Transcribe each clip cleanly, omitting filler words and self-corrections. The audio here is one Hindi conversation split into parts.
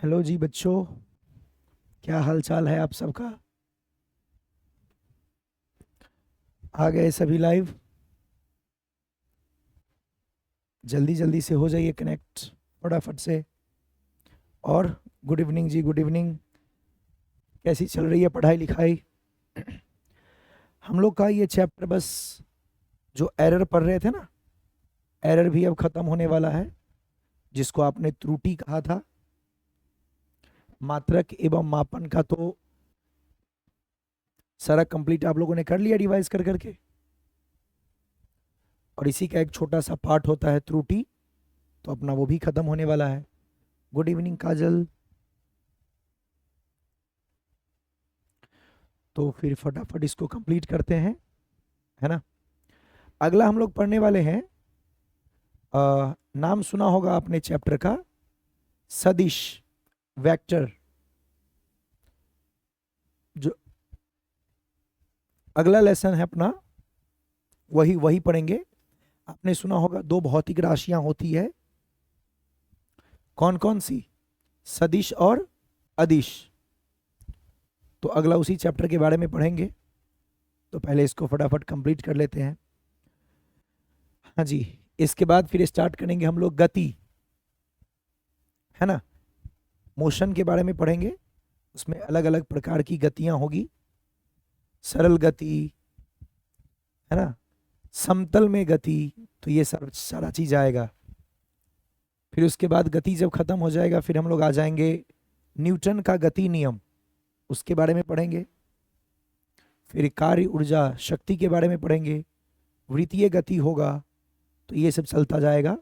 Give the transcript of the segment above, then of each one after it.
हेलो जी बच्चों, क्या हाल चाल है आप सबका। आ गए सभी लाइव। जल्दी जल्दी से हो जाइए कनेक्ट फटाफट से। और गुड इवनिंग जी, गुड इवनिंग। कैसी चल रही है पढ़ाई लिखाई। हम लोग का ये चैप्टर बस जो एरर पढ़ रहे थे ना, एरर भी अब खत्म होने वाला है। जिसको आपने त्रुटि कहा था, मात्रक एवं मापन का तो सारा कंप्लीट आप लोगों ने कर लिया रिवाइज कर करके। और इसी का एक छोटा सा पार्ट होता है त्रुटि, तो अपना वो भी खत्म होने वाला है। गुड इवनिंग काजल। तो फिर फटाफट इसको कंप्लीट करते हैं, है ना। अगला हम लोग पढ़ने वाले हैं, नाम सुना होगा आपने चैप्टर का, सदिश वेक्टर। जो अगला लेसन है अपना, वही वही पढ़ेंगे। आपने सुना होगा दो भौतिक राशियां होती है, कौन कौन सी, सदिश और अदिश। तो अगला उसी चैप्टर के बारे में पढ़ेंगे। तो पहले इसको फटाफट कंप्लीट कर लेते हैं। हाँ जी, इसके बाद फिर स्टार्ट करेंगे हम लोग गति, है ना। मोशन के बारे में पढ़ेंगे। उसमें अलग अलग प्रकार की गतियां होगी, सरल गति, है ना, समतल में गति। तो ये सारा चीज आएगा। फिर उसके बाद गति जब खत्म हो जाएगा, फिर हम लोग आ जाएंगे न्यूटन का गति नियम, उसके बारे में पढ़ेंगे। फिर कार्य ऊर्जा शक्ति के बारे में पढ़ेंगे। वृत्तीय गति होगा, तो ये सब चलता जाएगा।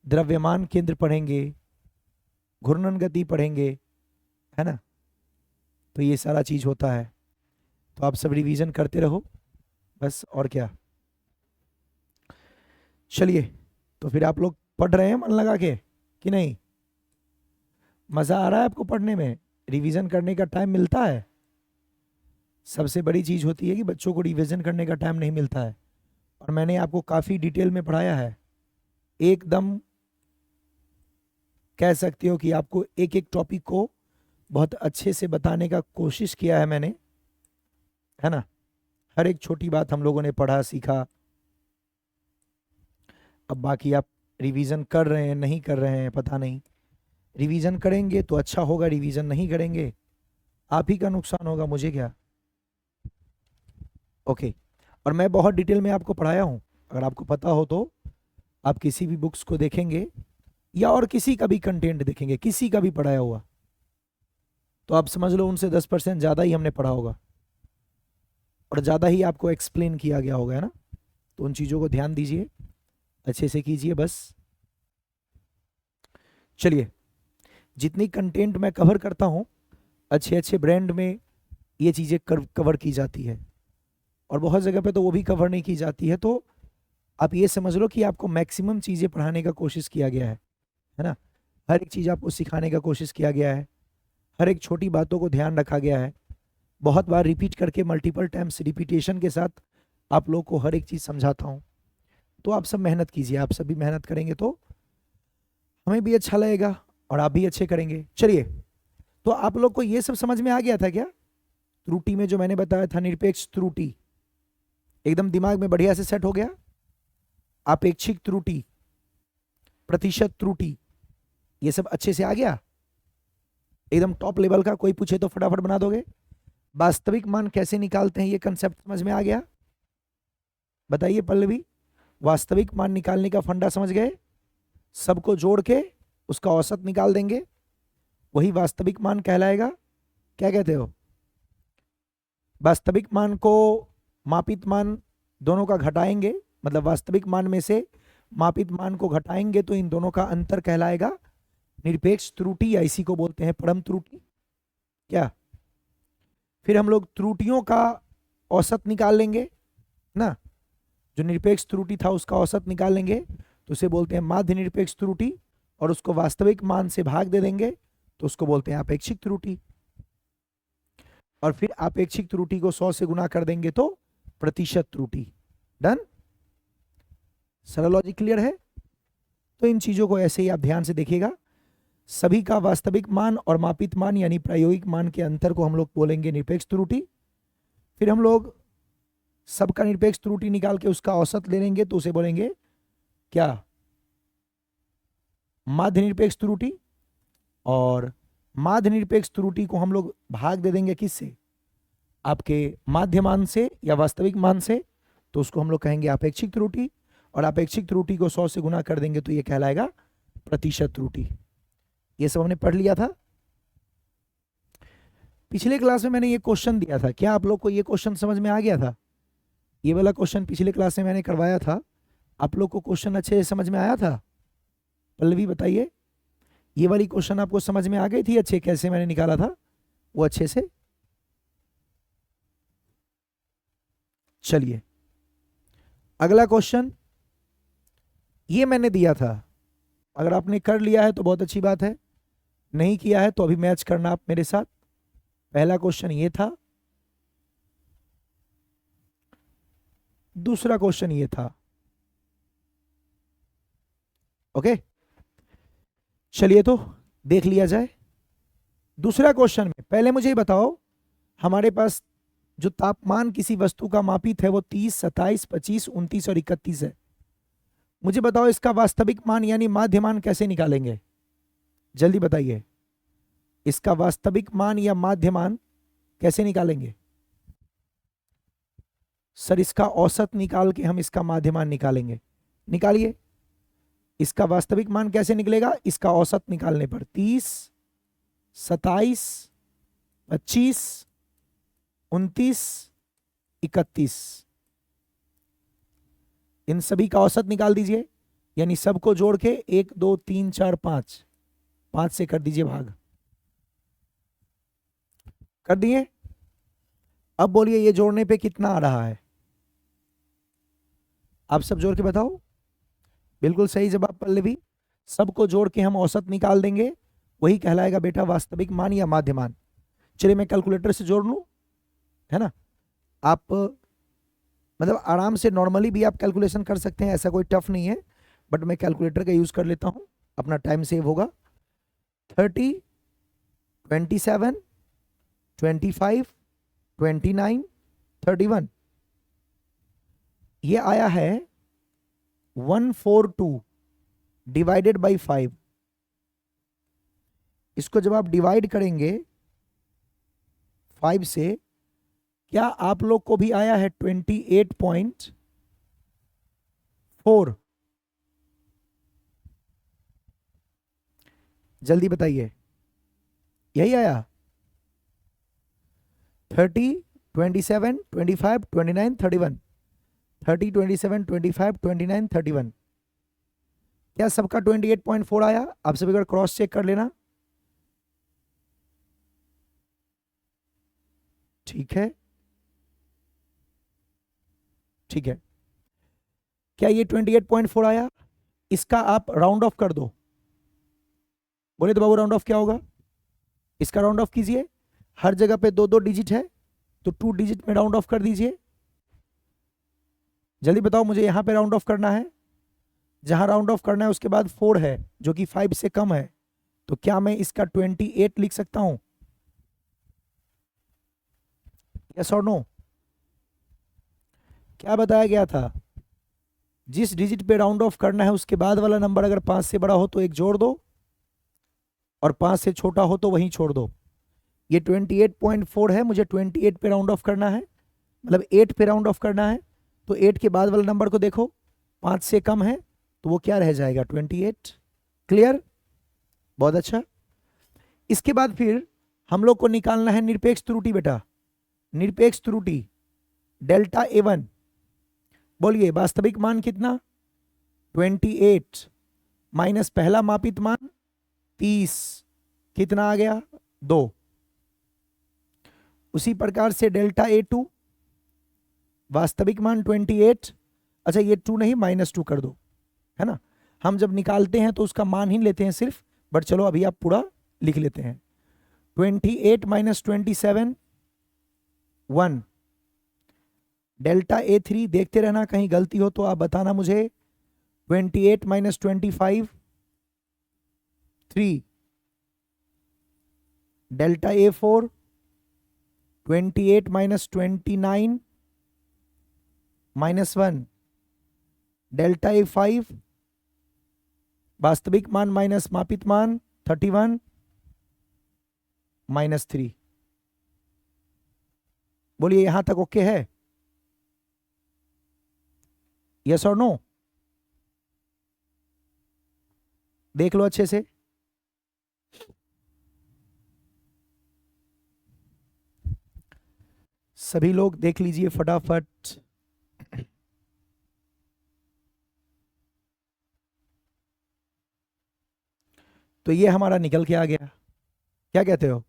द्रव्यमान केंद्र पढ़ेंगे, घूर्णन गति पढ़ेंगे, है ना। तो ये सारा चीज होता है। तो आप सब रिवीजन करते रहो बस, और क्या। चलिए, तो फिर आप लोग पढ़ रहे हैं मन लगा के कि नहीं। मजा आ रहा है आपको पढ़ने में, रिवीजन करने का टाइम मिलता है। सबसे बड़ी चीज होती है कि बच्चों को रिवीजन करने का टाइम नहीं मिलता है। और मैंने आपको काफी डिटेल में पढ़ाया है, एकदम कह सकते हो कि आपको एक एक टॉपिक को बहुत अच्छे से बताने का कोशिश किया है मैंने, है ना। हर एक छोटी बात हम लोगों ने पढ़ा सीखा। अब बाकी आप रिवीजन कर रहे हैं नहीं कर रहे हैं पता नहीं। रिवीजन करेंगे तो अच्छा होगा, रिवीजन नहीं करेंगे आप ही का नुकसान होगा, मुझे क्या। ओके। और मैं बहुत डिटेल में आपको पढ़ाया हूँ, अगर आपको पता हो तो आप किसी भी बुक्स को देखेंगे या और किसी का भी कंटेंट देखेंगे, किसी का भी पढ़ाया हुआ, तो आप समझ लो उनसे 10% ज़्यादा ही हमने पढ़ा होगा और ज़्यादा ही आपको एक्सप्लेन किया गया होगा, है ना। तो उन चीज़ों को ध्यान दीजिए, अच्छे से कीजिए बस। चलिए, जितनी कंटेंट मैं कवर करता हूँ, अच्छे अच्छे ब्रांड में ये चीज़ें कवर की जाती है, और बहुत जगह पे तो वो भी कवर नहीं की जाती है। तो आप ये समझ लो कि आपको मैक्सिमम चीज़ें पढ़ाने का कोशिश किया गया है ना। हर एक चीज़ आपको सिखाने का कोशिश किया गया है, हर एक छोटी बातों को ध्यान रखा गया है। बहुत बार रिपीट करके, मल्टीपल टाइम्स रिपीटेशन के साथ आप लोग को हर एक चीज़ समझाता हूँ। तो आप सब मेहनत कीजिए, आप सभी मेहनत करेंगे तो हमें भी अच्छा लगेगा और आप भी अच्छे करेंगे। चलिए, तो आप लोग को ये सब समझ में आ गया था क्या। त्रुटि में जो मैंने बताया था, निरपेक्ष त्रुटि एकदम दिमाग में बढ़िया से सेट हो गया। आपेक्षिक त्रुटि, प्रतिशत त्रुटि, ये सब अच्छे से आ गया, एकदम टॉप लेवल का। कोई पूछे तो फटाफट बना दोगे। वास्तविक मान कैसे निकालते हैं, ये कंसेप्ट समझ में आ गया। बताइए पल्लवी, वास्तविक मान निकालने का फंडा समझ गए। सबको जोड़ के उसका औसत निकाल देंगे, वही वास्तविक मान कहलाएगा। क्या कहते हो। वास्तविक मान को मापित मान दोनों का घटाएंगे, मतलब वास्तविक मान में से मापित मान को घटाएंगे तो इन दोनों का अंतर कहलाएगा निरपेक्ष त्रुटि, या इसी को बोलते हैं परम त्रुटि। क्या। फिर हम लोग त्रुटियों का औसत निकाल लेंगे ना, जो निरपेक्ष त्रुटि था उसका औसत निकाल लेंगे, तो उसे बोलते हैं माध्य निरपेक्ष त्रुटि। और उसको वास्तविक मान से भाग दे देंगे तो उसको बोलते हैं आपेक्षिक त्रुटि। और फिर आपेक्षिक त्रुटि को 100 से गुना कर देंगे तो प्रतिशत त्रुटि। डन। सरल लॉजिक क्लियर है। तो इन चीजों को ऐसे ही आप ध्यान से देखिएगा। सभी का वास्तविक मान और मापित मान यानी प्रायोगिक मान के अंतर को हम लोग बोलेंगे निरपेक्ष त्रुटि। फिर हम लोग सबका निरपेक्ष त्रुटि निकाल के उसका औसत ले लेंगे तो उसे बोलेंगे क्या, माध्य निरपेक्ष त्रुटि। और माध्य निरपेक्ष त्रुटि को हम लोग भाग दे देंगे किससे, आपके माध्य मान से या वास्तविक मान से, तो उसको हम लोग कहेंगे आपेक्षिक त्रुटि। और आपेक्षिक त्रुटि को 100 से गुना कर देंगे तो ये कहलाएगा प्रतिशत त्रुटि। ये सब हमने पढ़ लिया था। पिछले क्लास में मैंने ये क्वेश्चन दिया था, क्या आप लोग को ये क्वेश्चन समझ में आ गया था? ये वाला क्वेश्चन पिछले क्लास में मैंने करवाया था, आप लोग को क्वेश्चन अच्छे से समझ में आया था? पल्लवी बताइए, ये वाली क्वेश्चन आपको समझ में आ गई थी अच्छे, कैसे मैंने निकाला था वो अच्छे से? चलिए अगला क्वेश्चन ये मैंने दिया था, अगर आपने कर लिया है तो बहुत अच्छी बात है, नहीं किया है तो अभी मैच करना आप मेरे साथ। पहला क्वेश्चन ये था, दूसरा क्वेश्चन ये था। ओके चलिए तो देख लिया जाए। दूसरा क्वेश्चन में पहले मुझे बताओ, हमारे पास जो तापमान किसी वस्तु का मापित है वो 30, 27, 25, 29 और 31 है। मुझे बताओ इसका वास्तविक मान यानी माध्य मान कैसे निकालेंगे? जल्दी बताइए, इसका वास्तविक मान या माध्य मान कैसे निकालेंगे? सर इसका औसत निकाल के हम इसका माध्य मान निकालेंगे। निकालिए, इसका वास्तविक मान कैसे निकलेगा? इसका औसत निकालने पर 30, 27, 25, 29, 31, इन सभी का औसत निकाल दीजिए, यानी सबको जोड़ के 1 2 3 4 5, 5 से कर दीजिए भाग। कर दिए? अब बोलिए ये जोड़ने पे कितना आ रहा है? आप सब जोड़ के बताओ। बिल्कुल सही जवाब पल्लवी, सबको जोड़ के हम औसत निकाल देंगे, वही कहलाएगा बेटा वास्तविक मान या माध्य मान। चलिए मैं कैलकुलेटर से जोड़ लूं, है ना? आप मतलब आराम से नॉर्मली भी आप कैलकुलेशन कर सकते हैं, ऐसा कोई टफ नहीं है, बट मैं कैलकुलेटर का यूज कर लेता हूं, अपना टाइम सेव होगा। 30, 27, 25, 29, 31, ये आया है 142 डिवाइडेड बाई 5। इसको जब आप डिवाइड करेंगे 5 से, क्या आप लोग को भी आया है 28.4? जल्दी बताइए, यही आया? 30, 27, 25, 29, 31, 30, 27, 25, 29, 31, क्या सबका 28.4 आया? आप सभी अगर क्रॉस चेक कर लेना। ठीक है, ठीक है, क्या ये 28.4 आया? इसका आप राउंड ऑफ कर दो। बोले तो बाबू राउंड ऑफ क्या होगा? इसका राउंड ऑफ कीजिए, हर जगह पे 2 2 डिजिट है तो 2 डिजिट में राउंड ऑफ कर दीजिए। जल्दी बताओ, मुझे यहां पे राउंड ऑफ करना है, जहां राउंड ऑफ करना है उसके बाद 4 है जो कि 5 से कम है, तो क्या मैं इसका 28 लिख सकता हूं? यस और नो? क्या बताया गया था? जिस डिजिट पे राउंड ऑफ करना है उसके बाद वाला नंबर अगर 5 से बड़ा हो तो एक जोड़ दो, और 5 से छोटा हो तो वहीं छोड़ दो। ये 28.4 है, मुझे 28 पे राउंड ऑफ करना है, मतलब 8 पे राउंड ऑफ करना है, तो 8 के बाद वाला नंबर को देखो, 5 से कम है तो वो क्या रह जाएगा? 28। क्लियर? बहुत अच्छा। इसके बाद फिर हम लोग को निकालना है निरपेक्ष त्रुटि बेटा, निरपेक्ष त्रुटि डेल्टा A1। बोलिए वास्तविक मान कितना? 28 माइनस पहला मापित मान 30, कितना आ गया? 2। उसी प्रकार से डेल्टा A2 वास्तविक मान 28, अच्छा ये 2 नहीं -2 कर दो, है ना? हम जब निकालते हैं तो उसका मान ही लेते हैं सिर्फ, बट चलो अभी आप पूरा लिख लेते हैं। 28 माइनस 27 1, डेल्टा A3 देखते रहना, कहीं गलती हो तो आप बताना मुझे। 28 minus 25 3, delta A4 28 minus 29 -1, delta A5 वास्तविक मान माइनस मापित मान 31 -3। बोलिए यहां तक ओके है? यस और नो? देख लो अच्छे से। सभी लोग देख लीजिए फटाफट। तो ये हमारा निकल के आ गया। क्या कहते हो?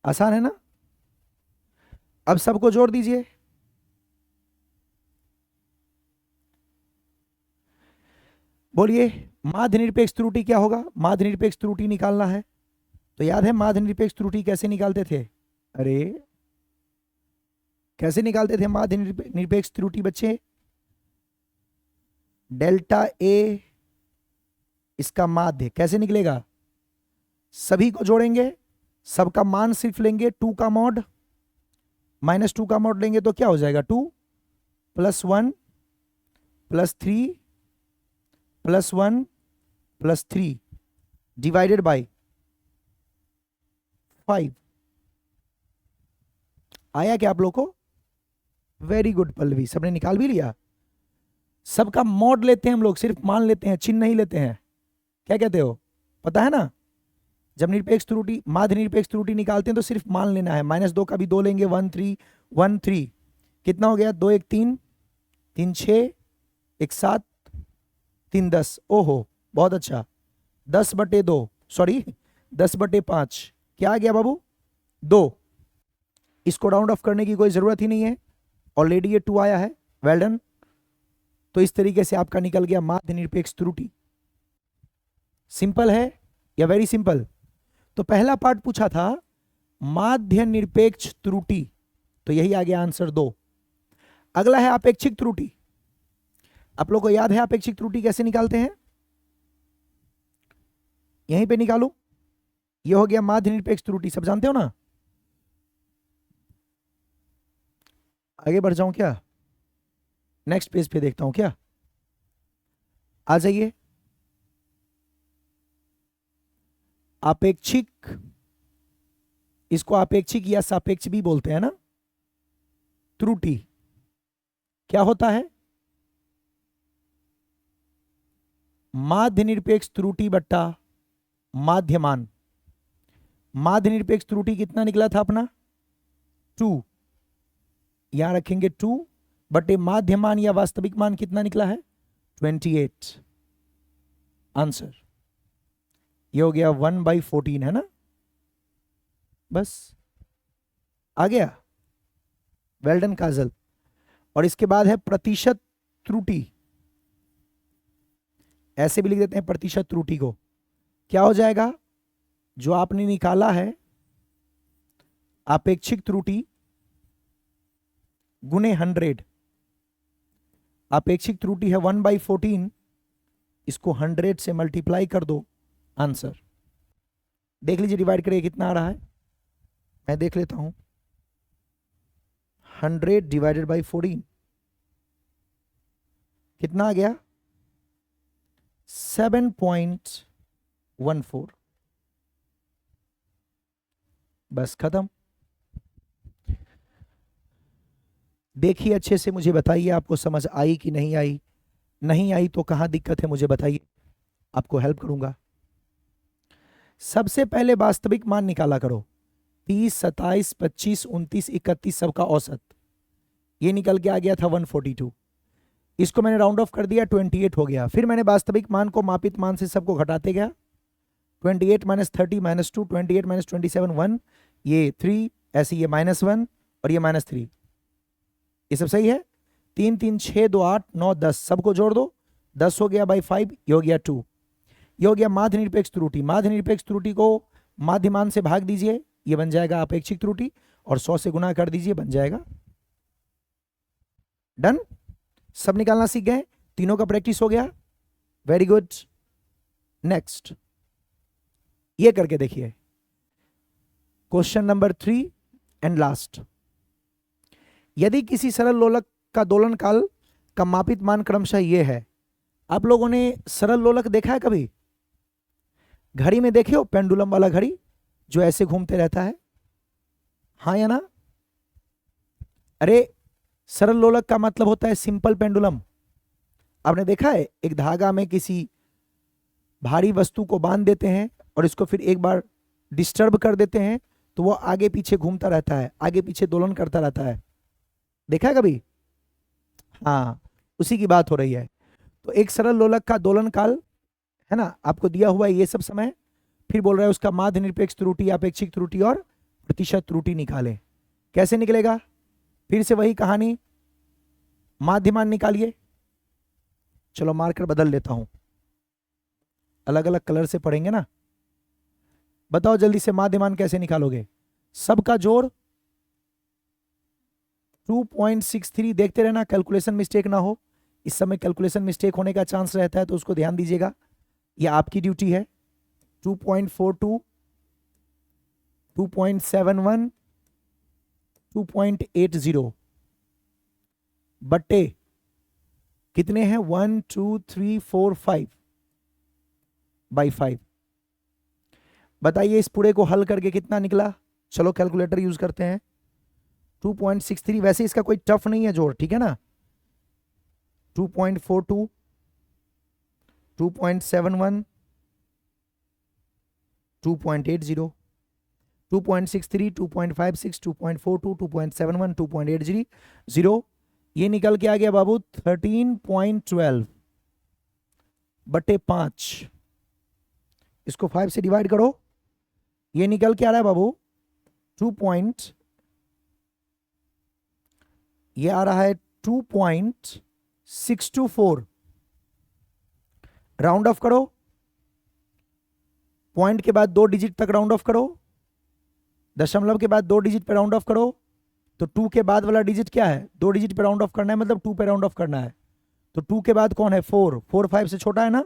आसान है ना? अब सबको जोड़ दीजिए। बोलिए माध्य निरपेक्ष त्रुटि क्या होगा? माध्य निरपेक्ष त्रुटि निकालना है तो याद है माध्य निरपेक्ष त्रुटि कैसे निकालते थे? अरे कैसे निकालते थे माध्य निरपेक्ष त्रुटि बच्चे? डेल्टा ए इसका माध्य कैसे निकलेगा? सभी को जोड़ेंगे, सबका मान सिर्फ लेंगे 2 का मॉड, -2 का मॉड लेंगे तो क्या हो जाएगा? 2 + 1 + 3 + 1 + 3 डिवाइडेड बाय 5। आया क्या आप लोग को? वेरी गुड पल्लवी, सबने निकाल भी लिया। सबका मॉड लेते हैं हम लोग, सिर्फ मान लेते हैं, चिन्ह नहीं लेते हैं। क्या कहते हो? पता है ना? जब निरपेक्ष त्रुटि माध्य निरपेक्ष त्रुटि निकालते हैं तो सिर्फ मान लेना है। -2 का भी 2 लेंगे, 1 3 1 3 कितना हो गया? 2 1 3 3 6 1 7 3 10। ओहो बहुत अच्छा। 10/2 सॉरी 10/5 क्या आ गया बाबू? 2। इसको राउंड ऑफ करने की कोई जरूरत ही नहीं है, ऑलरेडी ये 2 आया है। Well done. तो इस तरीके से आपका निकल गया माध्य निरपेक्ष त्रुटि। सिंपल है या वेरी सिंपल? तो पहला पार्ट पूछा था माध्य निरपेक्ष त्रुटि, तो यही आ गया आंसर 2। अगला है अपेक्षिक त्रुटि। आप लोग को याद है अपेक्षिक त्रुटि कैसे निकालते हैं? यहीं पे निकालू। ये हो गया माध्य निरपेक्ष त्रुटि, सब जानते हो ना? आगे बढ़ जाऊं क्या? नेक्स्ट पेज पे देखता हूं क्या? आ जाइए। अपेक्षिक, इसको अपेक्षिक या सापेक्ष भी बोलते हैं ना। त्रुटि क्या होता है? माध्य निरपेक्ष त्रुटि बट्टा माध्यमान। माध्य निरपेक्ष त्रुटि कितना निकला था अपना? 2। यहां रखेंगे 2 बटे माध्यमान या वास्तविक मान कितना निकला है? 28। आंसर ये हो गया 1/14 है ना? बस आ गया। वेल डन काजल। और इसके बाद है प्रतिशत त्रुटि। ऐसे भी लिख देते हैं प्रतिशत त्रुटि को। क्या हो जाएगा? जो आपने निकाला है अपेक्षिक त्रुटि गुने 100। अपेक्षिक त्रुटि है 1/14, इसको 100 से मल्टीप्लाई कर दो, आंसर देख लीजिए डिवाइड करिए कितना आ रहा है। मैं देख लेता हूं। 100 डिवाइडेड बाई 14 कितना आ गया? 7.14। बस खत्म। देखिए अच्छे से, मुझे बताइए आपको समझ आई कि नहीं आई। नहीं आई तो कहां दिक्कत है मुझे बताइए, आपको हेल्प करूंगा। सबसे पहले वास्तविक मान निकाला करो। 30 27 25 29 31 सबका औसत ये निकल के आ गया था 142। इसको मैंने राउंड ऑफ कर दिया, 28 हो गया। फिर मैंने वास्तविक मान को मापित मान से सबको घटाते गया। 28 - 30 - 2 28 - 27 1, ये 3, ऐसे ये -1 और ये -3। ये सब सही है। 3 3 6 2 8 9 10 सबको जोड़ दो, 10 हो गया बाई 5, ये हो गया 2। ये हो गया माध्य निरपेक्ष त्रुटि। माध्य निरपेक्ष त्रुटि को माध्यमान से भाग दीजिए, ये बन जाएगा अपेक्षिक त्रुटि, और 100 से गुना कर दीजिए, बन जाएगा। डन। सब निकालना सीख गए, तीनों का प्रैक्टिस हो गया। Very good. नेक्स्ट ये करके देखिए। Question number 3 and last. यदि किसी सरल लोलक का दोलन काल का मापित मान क्रमशः ये है। आप लोगों ने सरल लोलक देखा है कभी? घड़ी में देखे हो पेंडुलम वाला घड़ी जो ऐसे घूमते रहता है, हाँ या ना? अरे सरल लोलक का मतलब होता है सिंपल पेंडुलम। आपने देखा है एक धागा में किसी भारी वस्तु को बांध देते हैं और इसको फिर एक बार डिस्टर्ब कर देते हैं तो वो आगे पीछे घूमता रहता है, आगे पीछे दोलन करता रहता है। देखा है कभी? हाँ, उसी की बात हो रही है। तो एक सरल लोलक का दोलन काल है ना, आपको दिया हुआ है ये सब समय, फिर बोल रहा है उसका माध्य निरपेक्ष त्रुटि, अपेक्षिक त्रुटि और प्रतिशत त्रुटि निकालें। कैसे निकलेगा? फिर से वही कहानी, माध्यमान निकालिए। चलो मार्कर बदल लेता हूं, अलग अलग कलर से पढ़ेंगे ना। बताओ जल्दी से माध्यमान कैसे निकालोगे? सबका जोड़ 2.63। देखते रहना कैलकुलेशन मिस्टेक ना हो, इस समय कैलकुलेशन मिस्टेक होने का चांस रहता है तो उसको ध्यान दीजिएगा, यह आपकी ड्यूटी है। 2.42, 2.71, 2.80 बट्टे कितने हैं? 1 2 3 4 5 बाई 5। बताइए इस पूरे को हल करके कितना निकला? चलो कैलकुलेटर यूज करते हैं। 2.63, वैसे इसका कोई टफ नहीं है जोड़, ठीक है ना। 2.42, 2.71, 2.80, 2.63, 2.56, 2.42, 2.71, 2.80, ये निकल के आ गया बाबू 13.12 बटे 5। इसको 5 से डिवाइड करो, ये निकल के आ रहा है बाबू 2. ये आ रहा है 2.624। राउंड ऑफ करो, पॉइंट के बाद 2 डिजिट तक राउंड ऑफ करो, दशमलव के बाद 2 डिजिट पे राउंड ऑफ करो। तो 2 के बाद वाला डिजिट क्या है? 2 डिजिट पे राउंड ऑफ करना है, मतलब 2 पे राउंड ऑफ करना है। तो 2 के बाद कौन है? 4। 4 5 से छोटा है ना,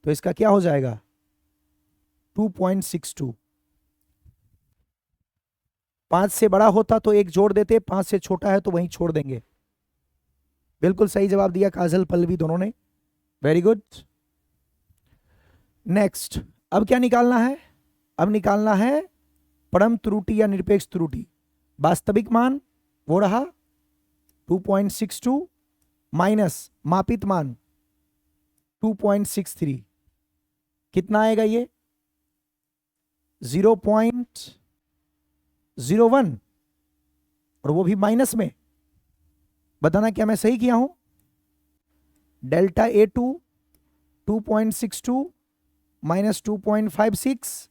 तो इसका क्या हो जाएगा? 2.62। 5 से बड़ा होता तो एक जोड़ देते, 5 से छोटा है तो वहीं छोड़ देंगे। बिल्कुल सही जवाब दिया काजल पल्लवी दोनों ने, वेरी गुड। नेक्स्ट, अब क्या निकालना है? अब निकालना है परम त्रुटि या निरपेक्ष त्रुटि। वास्तविक मान वो रहा 2.62 माइनस मापित मान 2.63, कितना आएगा ये? 0.01, और वो भी माइनस में। बताना क्या मैं सही किया हूं? डेल्टा A2 2.62 माइनस 2.56,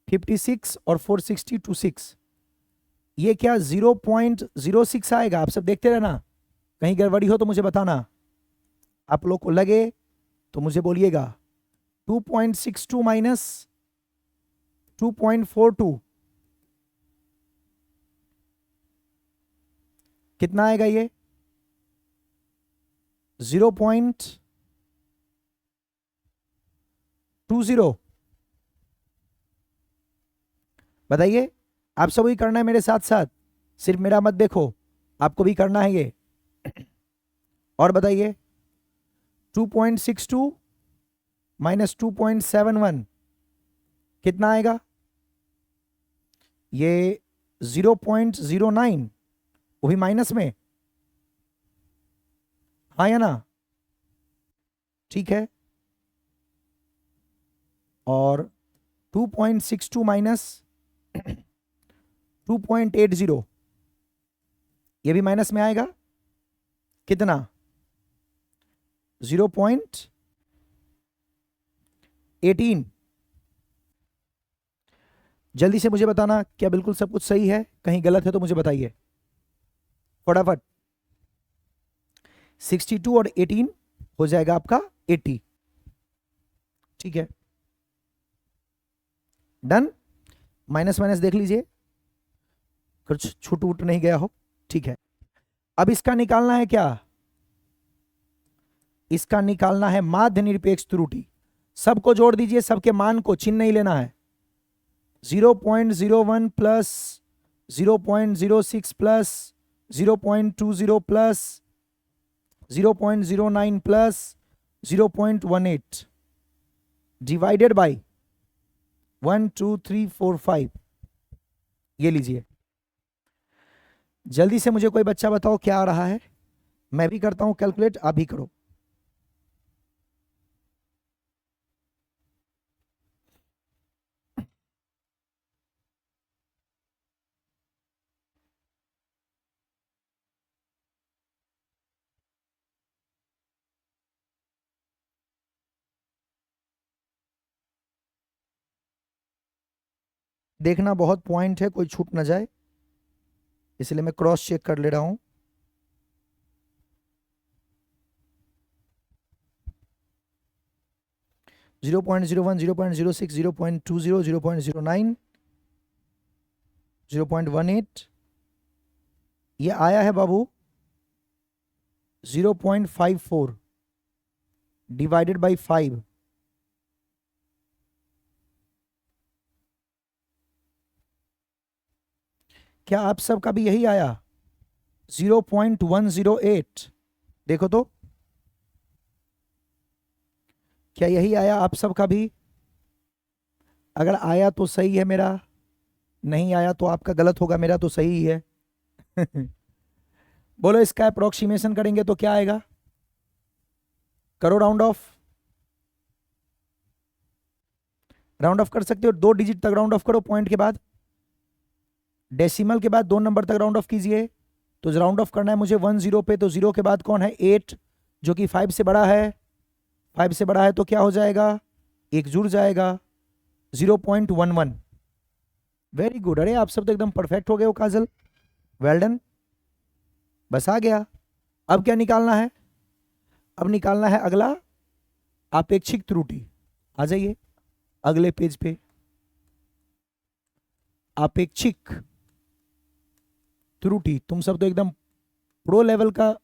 56 और 460 26, ये क्या 0.06 आएगा? आप सब देखते रहना, कहीं गड़बड़ी हो तो मुझे बताना, आप लोग को लगे तो मुझे बोलिएगा। 2.62 माइनस 2.42 कितना आएगा? ये 0.20। बताइए, आप सब भी करना है मेरे साथ साथ, सिर्फ मेरा मत देखो, आपको भी करना है ये। और बताइए 2.62 माइनस 2.71 कितना आएगा? ये 0.09, वो भी माइनस में, हाँ या ना? ठीक है। और 2.62 माइनस 2.80 ये भी माइनस में आएगा, कितना? 0.18। जल्दी से मुझे बताना क्या बिल्कुल सब कुछ सही है? कहीं गलत है तो मुझे बताइए फटाफट। 62 और 18 हो जाएगा आपका 80। ठीक है, डन। माइनस माइनस देख लीजिए कुछ छूट वूट नहीं गया हो। ठीक है, अब इसका निकालना है क्या? इसका निकालना है माध्य निरपेक्ष त्रुटि। सबको जोड़ दीजिए, सबके मान को, चिन्ह नहीं लेना है। 0.01 plus 0.06 plus 0.20 plus 0.09 plus 0.18 divided by 1 2 3 4 5। ये लीजिए, जल्दी से मुझे कोई बच्चा बताओ क्या आ रहा है। मैं भी करता हूं कैलकुलेट, आप भी करो। देखना बहुत पॉइंट है, कोई छूट ना जाए, इसलिए मैं क्रॉस चेक कर ले रहा हूं। जीरो 0.01 0.06 0.20 0.09 0.18 ये आया है बाबू 0.54 डिवाइडेड बाई 5। क्या आप सबका भी यही आया 0.108? देखो तो क्या यही आया आप सबका भी? अगर आया तो सही है मेरा, नहीं आया तो आपका गलत होगा, मेरा तो सही ही है। बोलो इसका अप्रोक्सीमेशन करेंगे तो क्या आएगा? करो राउंड ऑफ। राउंड ऑफ कर सकते हो, 2 डिजिट तक राउंड ऑफ करो, पॉइंट के बाद डेसिमल के बाद 2 नंबर तक राउंड ऑफ कीजिए। तो राउंड ऑफ करना है मुझे 10 पे, तो 0 के बाद कौन है? 8, जो कि 5 से बड़ा है। 5 से बड़ा है तो क्या हो जाएगा? एक जुड़ जाएगा 0.11। वेरी गुड, अरे आप सब तो एकदम परफेक्ट हो गए हो काजल, वेल डन। बस आ गया। अब क्या निकालना है? अब निकालना है अगला आपेक्षिक त्रुटि। आ जाइए अगले पेज पे। आपेक्षिक त्रुटि, तुम सब तो एकदम प्रो लेवल का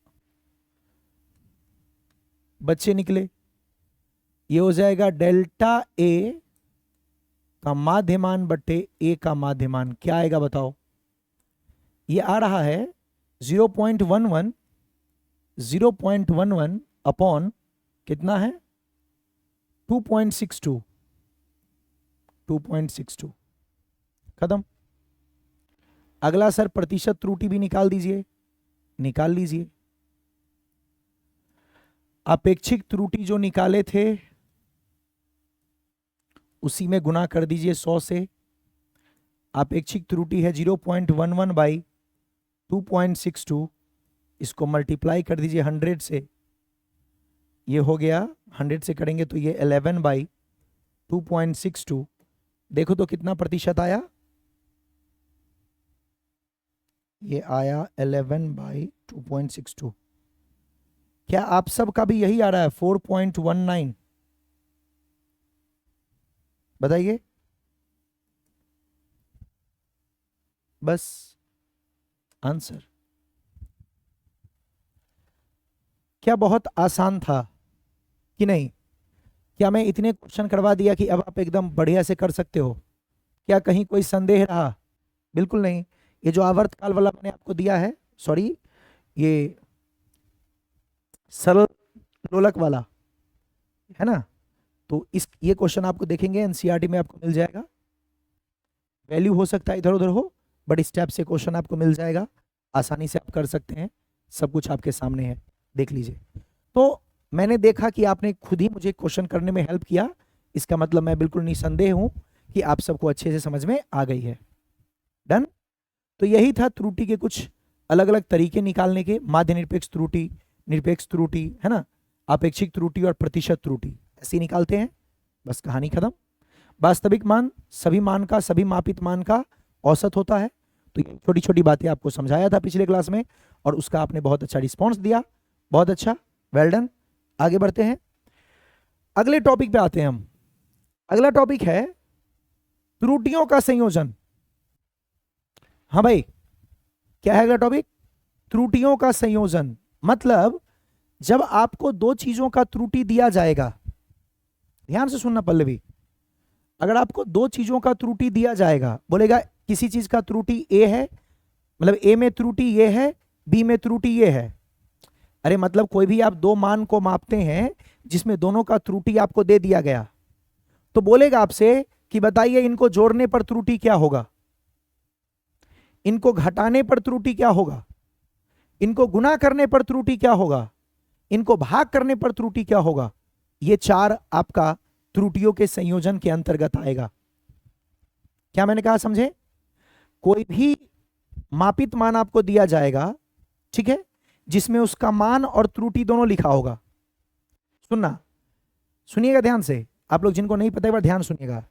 बच्चे निकले। ये हो जाएगा डेल्टा ए का माध्यमान बट्टे ए का माध्यमान। क्या आएगा बताओ? ये आ रहा है 0.11 0.11 अपॉन कितना है? 2.62 2.62। खत्म। अगला सर प्रतिशत त्रुटि भी निकाल दीजिए, निकाल लीजिए। अपेक्षिक त्रुटि जो निकाले थे उसी में गुना कर दीजिए 100 से। अपेक्षिक त्रुटि है 0.11 बाई 2.62, इसको मल्टीप्लाई कर दीजिए 100 से। ये हो गया 100 से करेंगे तो ये 11 बाई 2.62। देखो तो कितना प्रतिशत आया? ये आया 11 बाई 2.62। क्या आप सब का भी यही आ रहा है 4.19? बताइए। बस आंसर। क्या बहुत आसान था कि नहीं? क्या मैं इतने क्वेश्चन करवा दिया कि अब आप एकदम बढ़िया से कर सकते हो? क्या कहीं कोई संदेह रहा? बिल्कुल नहीं। ये जो आवर्तकाल वाला मैंने आपको दिया है, सॉरी, ये सरल लोलक वाला है ना, तो इस ये क्वेश्चन आपको देखेंगे एनसीईआरटी में आपको मिल जाएगा। वैल्यू हो सकता है इधर उधर हो, बट स्टेप से क्वेश्चन आपको मिल जाएगा, आसानी से आप कर सकते हैं। सब कुछ आपके सामने है, देख लीजिए। तो मैंने देखा कि आपने खुद ही मुझे क्वेश्चन करने में हेल्प किया, इसका मतलब मैं बिल्कुल निसंदेह हूं कि आप सबको अच्छे से समझ में आ गई है। डन। तो यही था त्रुटि के कुछ अलग अलग तरीके निकालने के, माध्य निरपेक्ष त्रुटि, निरपेक्ष त्रुटि, है ना, आपेक्षिक त्रुटि और प्रतिशत त्रुटि, ऐसे निकालते हैं। बस कहानी खत्म। वास्तविक मान सभी मान का, सभी मापित मान का औसत होता है। तो ये छोटी छोटी बातें आपको समझाया था पिछले क्लास में, और उसका आपने बहुत अच्छा रिस्पॉन्स दिया, बहुत अच्छा, वेल डन। आगे बढ़ते हैं, अगले टॉपिक पे आते हैं हम। अगला टॉपिक है त्रुटियों का संयोजन। हाँ भाई, क्या है अगला टॉपिक? त्रुटियों का संयोजन। मतलब जब आपको दो चीजों का त्रुटि दिया जाएगा, ध्यान से सुनना पल्लवी, अगर आपको दो चीजों का त्रुटि दिया जाएगा, बोलेगा किसी चीज का त्रुटि ए है, मतलब ए में त्रुटि ये है, बी में त्रुटि ये है, अरे मतलब कोई भी आप दो मान को मापते हैं जिसमें दोनों का त्रुटि आपको दे दिया गया, तो बोलेगा आपसे कि बताइए इनको जोड़ने पर त्रुटि क्या होगा, इनको घटाने पर त्रुटि क्या होगा, इनको गुना करने पर त्रुटि क्या होगा, इनको भाग करने पर त्रुटि क्या होगा। ये चार आपका त्रुटियों के संयोजन के अंतर्गत आएगा। क्या मैंने कहा समझे? कोई भी मापित मान आपको दिया जाएगा, ठीक है, जिसमें उसका मान और त्रुटि दोनों लिखा होगा। सुनना, सुनिएगा ध्यान से, आप लोग जिनको नहीं पता एक बार ध्यान सुनिएगा।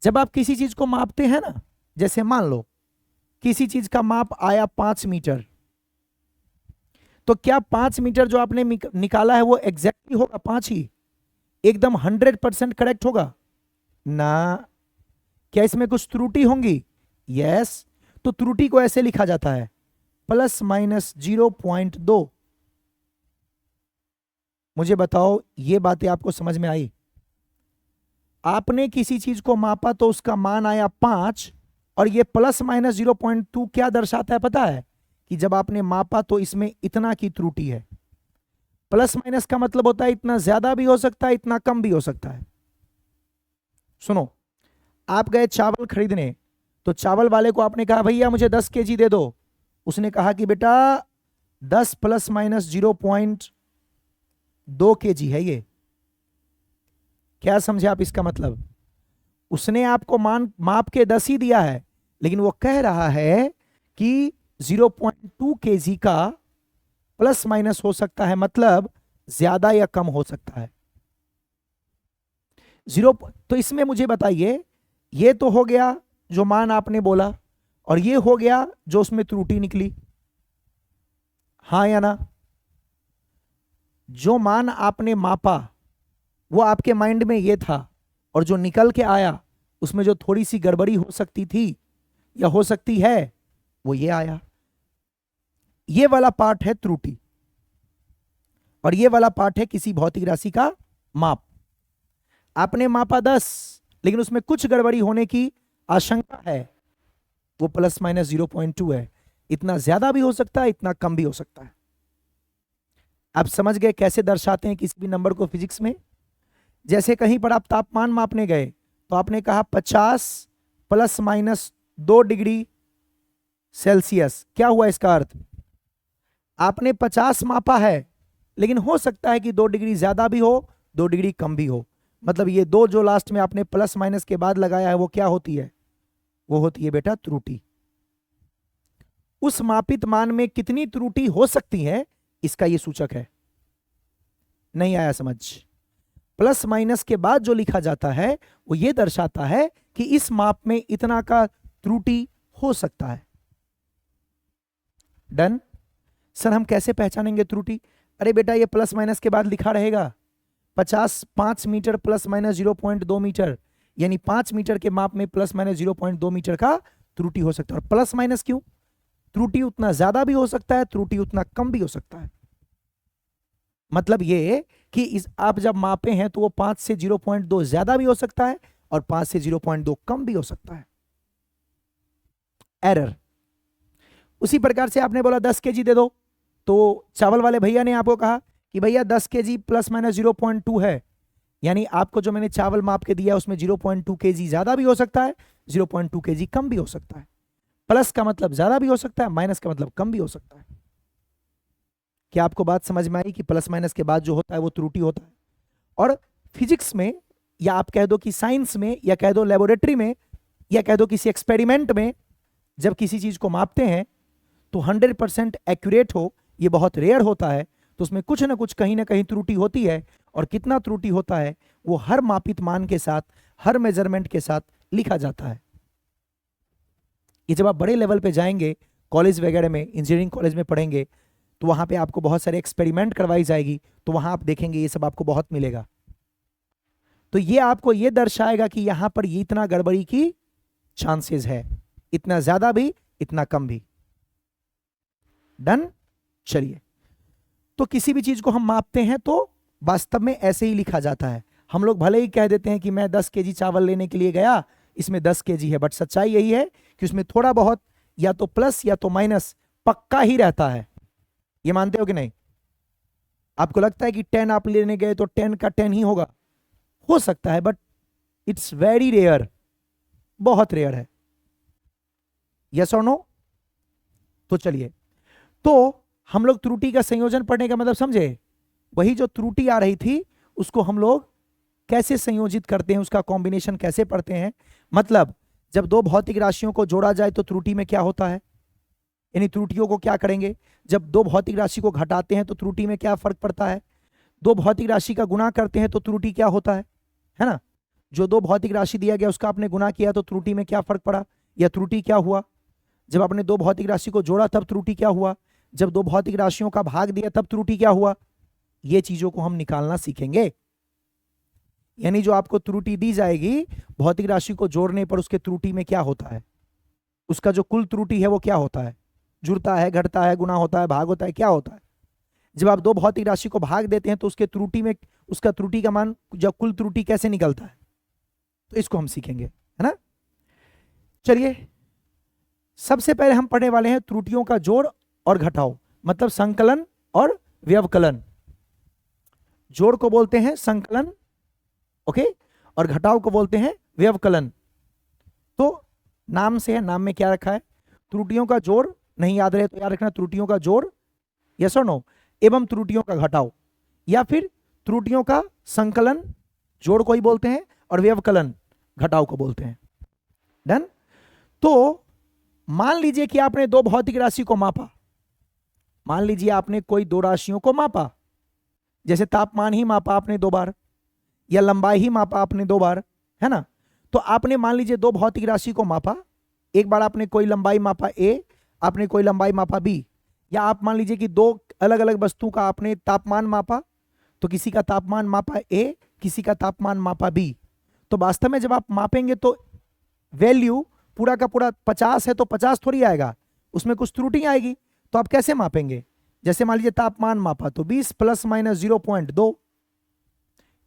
जब आप किसी चीज को मापते हैं ना, जैसे मान लो किसी चीज का माप आया 5 मीटर, तो क्या 5 मीटर जो आपने निकाला है वो एग्जैक्टली होगा 5 ही, एकदम 100% करेक्ट होगा ना? क्या इसमें कुछ त्रुटि होंगी? यस। तो त्रुटि को ऐसे लिखा जाता है ±0.2। मुझे बताओ ये बातें आपको समझ में आई? आपने किसी चीज को मापा तो उसका मान आया 5, और ये ±0.2 क्या दर्शाता है पता है? कि जब आपने मापा तो इसमें इतना की त्रुटि है। प्लस माइनस का मतलब होता है इतना ज्यादा भी हो सकता है, इतना कम भी हो सकता है। सुनो, आप गए चावल खरीदने, तो चावल वाले को आपने कहा भैया मुझे 10 केजी दे दो, उसने कहा कि बेटा 10 ± 0.2 केजी है ये। क्या समझे आप इसका मतलब? उसने आपको माप के 10 ही दिया है, लेकिन वो कह रहा है कि 0.2 केजी का प्लस माइनस हो सकता है, मतलब ज्यादा या कम हो सकता है। तो इसमें मुझे बताइए, ये तो हो गया जो मान आपने बोला, और ये हो गया जो उसमें त्रुटि निकली, हाँ या ना? जो मान आपने मापा वो आपके माइंड में ये था, और जो निकल के आया उसमें जो थोड़ी सी गड़बड़ी हो सकती थी या हो सकती है वो ये आया। ये वाला पार्ट है त्रुटि, और ये वाला पार्ट है किसी भौतिक राशि का माप। आपने मापा 10, लेकिन उसमें कुछ गड़बड़ी होने की आशंका है, वो ± 0.2 है। इतना ज्यादा भी हो सकता है, इतना कम भी हो सकता है। आप समझ गए कैसे दर्शाते हैं किसी भी नंबर को फिजिक्स में? जैसे कहीं पर आप तापमान मापने गए तो आपने कहा 50 ± 2 डिग्री सेल्सियस। क्या हुआ इसका अर्थ? आपने 50 मापा है, लेकिन हो सकता है कि 2 डिग्री ज्यादा भी हो, 2 डिग्री कम भी हो। मतलब ये दो जो लास्ट में आपने प्लस माइनस के बाद लगाया है वो क्या होती है? वो होती है बेटा त्रुटि। उस मापित मान में कितनी त्रुटि हो सकती है, इसका ये सूचक है। नहीं आया समझ? प्लस माइनस के बाद जो लिखा जाता है वो ये दर्शाता है कि इस माप में इतना का त्रुटि हो सकता है। डन? सर हम कैसे पहचानेंगे त्रुटि? अरे बेटा ये प्लस माइनस के बाद लिखा रहेगा 5 मीटर ± 0.2 मीटर, यानी 5 मीटर के माप में ± 0.2 मीटर का त्रुटि हो सकता है। और प्लस माइनस क्यों? त्रुटि उतना ज्यादा भी हो सकता है, त्रुटि उतना कम भी हो सकता है। मतलब ये कि आप जब मापे हैं तो वो 5 से 0.2 ज्यादा भी हो सकता है और 5 से 0.2 कम भी हो सकता है। एरर। उसी प्रकार से आपने बोला 10 केजी दे दो, तो चावल वाले भैया ने आपको कहा कि भैया 10 केजी ± 0.2 है, यानी आपको जो मैंने चावल माप के दिया उसमें 0.2 केजी ज्यादा भी हो सकता है, 0.2 केजी कम भी हो सकता है। प्लस का मतलब ज्यादा भी हो सकता है, माइनस का मतलब कम भी हो सकता है। क्या आपको बात समझ में आई कि प्लस माइनस के बाद जो होता है वो त्रुटि होता है? और फिजिक्स में, या आप कह दो कि साइंस में, या कह दो लेबोरेटरी में, या कह दो किसी एक्सपेरिमेंट में, जब किसी चीज को मापते हैं तो 100% एक्यूरेट हो, ये बहुत रेयर होता है, तो उसमें कुछ ना कुछ कहीं ना कहीं त्रुटि होती है। और कितना त्रुटि होता है वो हर मापित मान के साथ, हर मेजरमेंट के साथ लिखा जाता है। ये जब आप बड़े लेवल पे जाएंगे, कॉलेज वगैरह में, इंजीनियरिंग कॉलेज में पढ़ेंगे, तो वहां पे आपको बहुत सारे एक्सपेरिमेंट करवाई जाएगी, तो वहां आप देखेंगे ये सब आपको बहुत मिलेगा। तो ये आपको ये दर्शाएगा कि यहां पर ये इतना गड़बड़ी की चांसेस है, इतना ज्यादा भी, इतना कम भी। डन? चलिए, तो किसी भी चीज को हम मापते हैं तो वास्तव में ऐसे ही लिखा जाता है। हम लोग भले ही कह देते हैं कि मैं 10 केजी चावल लेने के लिए गया, इसमें 10 केजी है, बट सच्चाई यही है कि उसमें थोड़ा बहुत या तो प्लस या तो माइनस पक्का ही रहता है। ये मानते हो कि नहीं? आपको लगता है कि 10 आप लेने गए तो 10 का 10 ही होगा? हो सकता है, बट इट्स वेरी रेयर, बहुत रेयर है। यस और नो? तो चलिए, तो हम लोग त्रुटि का संयोजन पढ़ने का मतलब समझे? वही जो त्रुटि आ रही थी उसको हम लोग कैसे संयोजित करते हैं, उसका कॉम्बिनेशन कैसे पढ़ते हैं। मतलब जब दो भौतिक राशियों को जोड़ा जाए तो त्रुटि में क्या होता है, यानी त्रुटियों को क्या करेंगे। जब दो भौतिक राशि को घटाते हैं तो त्रुटि में क्या फर्क पड़ता है। दो भौतिक राशि का गुणा करते हैं तो त्रुटि क्या होता है ना। जो दो भौतिक राशि दिया गया उसका आपने गुणा किया तो त्रुटि में क्या फर्क पड़ा या त्रुटि क्या हुआ। जब आपने दो भौतिक राशि को जोड़ा तब त्रुटि क्या हुआ। जब दो भौतिक राशियों का भाग दिया तब त्रुटि क्या हुआ। ये चीजों को हम निकालना सीखेंगे। यानी जो आपको त्रुटि दी जाएगी भौतिक राशि को जोड़ने पर, उसके त्रुटि में क्या होता है, उसका जो कुल त्रुटि है वो क्या होता है। जुड़ता है, घटता है, गुणा होता है, भाग होता है, क्या होता है। जब आप दो भौतिक राशि को भाग देते हैं तो उसके त्रुटि में, उसका त्रुटि का मान, जब कुल त्रुटि कैसे निकलता है, तो इसको हम सीखेंगे, है ना। चलिए, सबसे पहले हम पढ़ने वाले हैं त्रुटियों का जोड़ और घटाव, मतलब संकलन और व्यवकलन। जोड़ को बोलते हैं संकलन, ओके, और घटाव को बोलते हैं व्यवकलन। तो नाम से है, नाम में क्या रखा है, त्रुटियों का जोड़, नहीं याद रहे तो याद रखना त्रुटियों का जोड़, यस और नो, एवं त्रुटियों का घटाव, या फिर त्रुटियों का संकलन, जोड़ को ही बोलते हैं, और व्यवकलन घटाव को बोलते हैं। डन। तो मान लीजिए कि आपने दो भौतिक राशि को मापा, मान लीजिए आपने कोई दो राशियों को मापा, जैसे तापमान ही मापा आपने दो बार, या लंबाई ही मापा आपने दो बार, है ना। तो आपने मान लीजिए दो भौतिक राशि को मापा, एक बार आपने कोई लंबाई मापा ए, आपने कोई लंबाई मापा बी, या आप मान लीजिए कि दो अलग अलग वस्तु का आपने तापमान मापा, तो किसी का तापमान मापा ए, किसी का तापमान मापा बी। तो वास्तव में जब आप मापेंगे तो वैल्यू पूरा का पूरा 50 है तो 50 थोड़ी आएगा, उसमें कुछ त्रुटि आएगी। तो आप कैसे मापेंगे, जैसे मान लीजिए तापमान मापा तो 20 ± 0.2,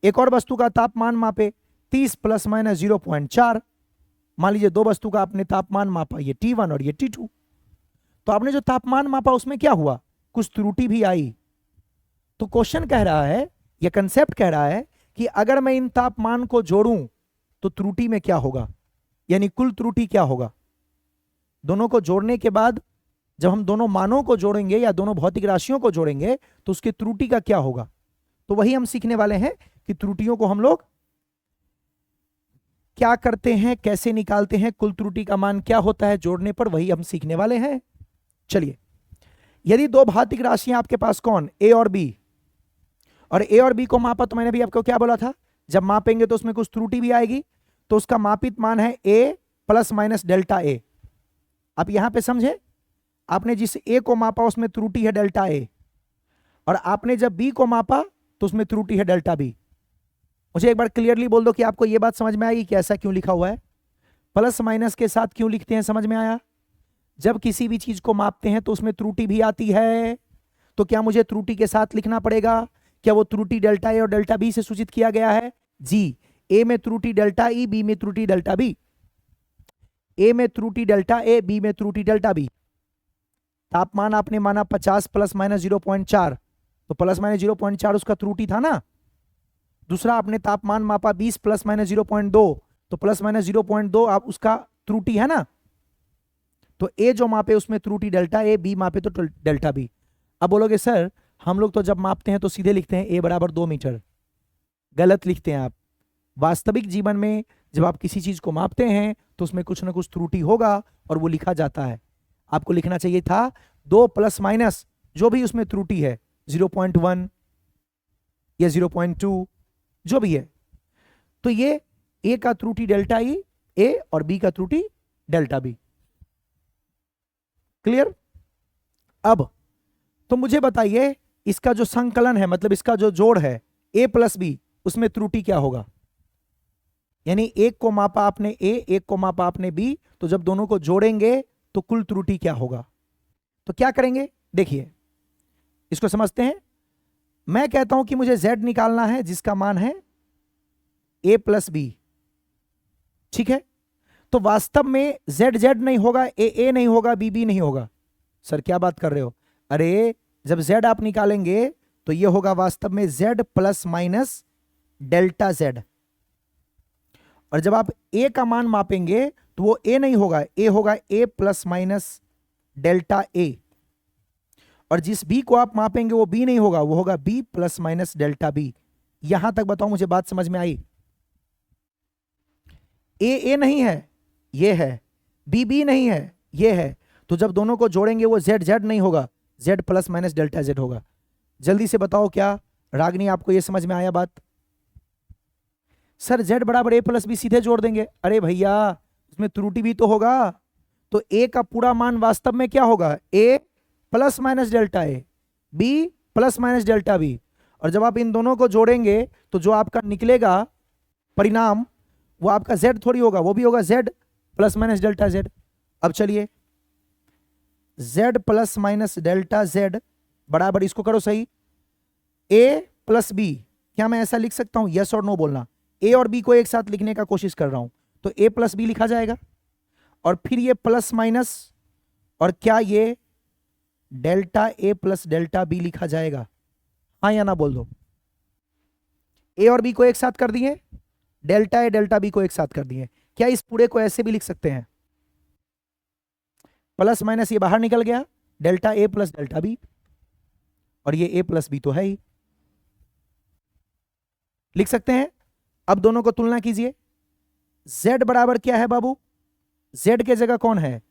एक और वस्तु का तापमान मापे 30 ± 0.4, मान लीजिए दो वस्तु का आपने तापमान मापा, ये T1 और ये T2। तो आपने जो तापमान मापा उसमें क्या हुआ, कुछ त्रुटि भी आई। तो क्वेश्चन कह रहा है, यह कंसेप्ट कह रहा है कि अगर मैं इन तापमान को जोड़ूं तो त्रुटि में क्या होगा, यानी कुल त्रुटि क्या होगा। दोनों को जोड़ने के बाद जब हम दोनों मानों को जोड़ेंगे या दोनों भौतिक राशियों को जोड़ेंगे तो उसकी त्रुटि का क्या होगा। तो वही हम सीखने वाले हैं कि त्रुटियों को हम लोग क्या करते हैं, कैसे निकालते हैं, कुल त्रुटि का मान क्या होता है जोड़ने पर, वही हम सीखने वाले हैं। चलिए, यदि दो भौतिक राशियां आपके पास कौन, ए और बी, और ए और बी को मापा, तो मैंने भी आपको क्या बोला था, जब मापेंगे तो उसमें कुछ त्रुटि भी आएगी, तो उसका मापित मान है ए ± डेल्टा ए। आप यहां पे समझे, आपने जिस ए को मापा उसमें त्रुटि है डेल्टा ए, और आपने जब बी को मापा तो उसमें त्रुटि है डेल्टा बी। मुझे एक बार क्लियरली बोल दो कि आपको यह बात समझ में आएगी कि ऐसा क्यों लिखा हुआ है, प्लस माइनस के साथ क्यों लिखते हैं, समझ में आया। जब किसी भी चीज को मापते हैं तो उसमें त्रुटि भी आती है, तो क्या मुझे त्रुटि के साथ लिखना पड़ेगा। क्या वो त्रुटि डेल्टा ए और डेल्टा बी से सूचित किया गया है जी। ए में त्रुटि डेल्टा ई, बी में त्रुटि डेल्टा बी, ए में त्रुटि डेल्टा ए, बी में त्रुटि डेल्टा बी। तापमान आपने माना 50 ± 0.4, तो ± 0.4 उसका त्रुटि था ना। दूसरा आपने तापमान मापा 20 ± 0.2, तो ± 0.2 आप उसका त्रुटि है ना। तो ए जो मापे उसमें त्रुटि डेल्टा ए, बी मापे तो डेल्टा बी। अब बोलोगे सर हम लोग तो जब मापते हैं तो सीधे लिखते हैं ए बराबर 2 मीटर, गलत लिखते हैं आप। वास्तविक जीवन में जब आप किसी चीज को मापते हैं तो उसमें कुछ ना कुछ त्रुटि होगा और वो लिखा जाता है। आपको लिखना चाहिए था 2 ± जो भी उसमें त्रुटि है, 0.1 या 0.2 जो भी है, तो ये ए का त्रुटि डेल्टा ई ए और बी का त्रुटि डेल्टा बी। क्लियर। अब तो मुझे बताइए इसका जो संकलन है, मतलब इसका जो जोड़ है a + b, उसमें त्रुटि क्या होगा। यानी एक को मापा आपने a, एक को मापा आपने b, तो जब दोनों को जोड़ेंगे तो कुल त्रुटि क्या होगा। तो क्या करेंगे, देखिए इसको समझते हैं। मैं कहता हूं कि मुझे z निकालना है जिसका मान है ए प्लस बी, ठीक है। तो वास्तव में जेड जेड नहीं होगा, ए ए नहीं होगा, बी बी नहीं होगा। सर क्या बात कर रहे हो? अरे जब जेड आप निकालेंगे तो ये होगा वास्तव में Z plus minus delta Z, और जब आप ए का मान मापेंगे तो वो ए नहीं होगा, ए होगा ए प्लस माइनस डेल्टा ए, और जिस बी को आप मापेंगे वो बी नहीं होगा, वो होगा B plus minus delta B. यहां तक बताओ मुझे बात समझ में आई? ए नहीं है, ये है, बी बी नहीं है, ये है, तो जब दोनों को जोड़ेंगे वो जेड जेड नहीं होगा, Z plus minus delta Z होगा। जल्दी से बताओ क्या रागनी आपको ये समझ में आया बात? सर जेड बराबर ए प्लस बी सीधे जोड़ देंगे। अरे भैया उसमें त्रुटि भी तो होगा, तो ए का पूरा मान वास्तव में क्या होगा? A plus minus delta A, B plus minus delta B, और जब आप इन दोनों को जोड़ेंगे तो जो आपका निकलेगा परिणाम वो आपका z थोड़ी होगा, वो भी होगा z plus minus delta z। अब चलिए z plus minus delta z बराबर, इसको करो सही, a प्लस बी। क्या मैं ऐसा लिख सकता हूं? यस और नो बोलना। a और b को एक साथ लिखने का कोशिश कर रहा हूं, तो a प्लस बी लिखा जाएगा, और फिर ये प्लस माइनस, और क्या ये delta a plus delta b लिखा जाएगा? हाँ या ना बोल दो। a और b को एक साथ कर दिए, डेल्टा ए डेल्टा बी को एक साथ कर दिए। क्या इस पूरे को ऐसे भी लिख सकते हैं? प्लस माइनस ये बाहर निकल गया, delta A plus delta B, और ये ए प्लस बी तो है ही, लिख सकते हैं। अब दोनों को तुलना कीजिए। z बराबर क्या है बाबू? z के जगह कौन है?